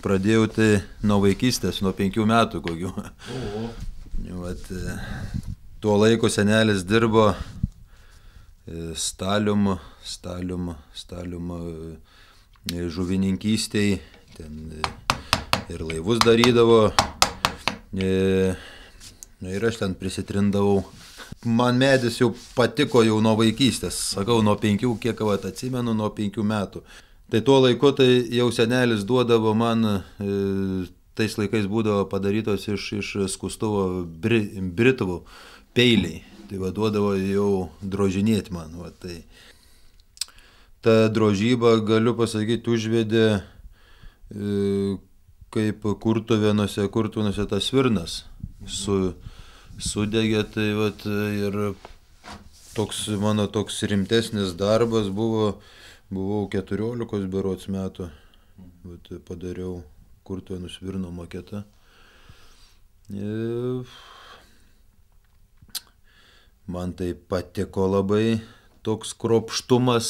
pradėjau tai nuo vaikystės, nuo 5 metų kokių. Vat, tuo laiku senelis dirbo stalium žuvininkystėj, ten ir laivus darydavo, ir aš ten prisitrindavau. Man medis jau patiko jau nuo vaikystės, sakau, nuo 5, kiek atsimenu, nuo 5 metų. Tai tuo laiku tai jau senelis duodavo man, tais laikais būdavo padarytos iš skustuvo brituvų peiliai. Tai duodavo jau drožinėti man. Va, tai. Ta drožyba, galiu pasakyti, užvedė kaip kurtuvėnuose tas svirnas sudegė. Tai, vat, ir mano toks rimtesnis darbas buvau 14 berods metų. Vat, padariau kurtuvėnų svirno maketą. Man tai patiko labai toks kruopštumas,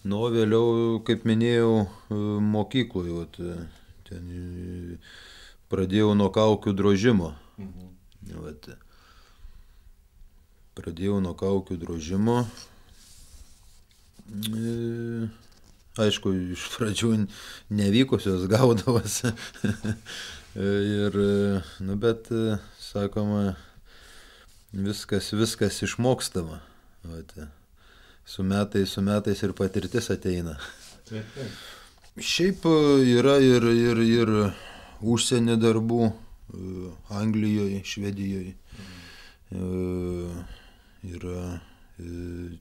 nu, vėliau, kaip minėjau, mokykloje, vat, ten pradėjau nuo kaukių drožimo. Vat, pradėjau nuo kaukių drožimo. Aišku, iš pradžių nevykusios gaudavosi. Nu, bet, sakoma, viskas išmokstama. Vat, su metais ir patirtis ateina. Šiaip yra ir užsienio darbų, Anglijoje, Švedijoje. Yra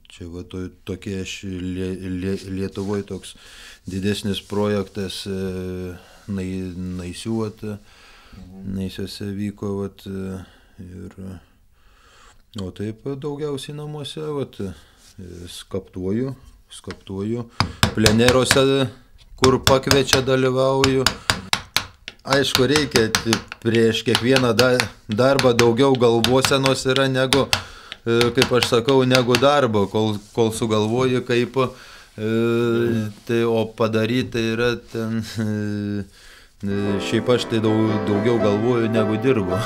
čia va tokie Lietuvoje toks didesnis projektas Naisiuose vyko, vat, o taip daugiausiai namuose, vat, skaptuoju, pleneruose, kur pakviečia, dalyvauju. Aišku, reikia prieš kiekvieną darbą daugiau galvosenos yra negu, kaip aš sakau, negu darbo, kol sugalvoji kaip, tai, o padaryti tai yra ten, šiaip aš tai daugiau galvoju negu dirbu.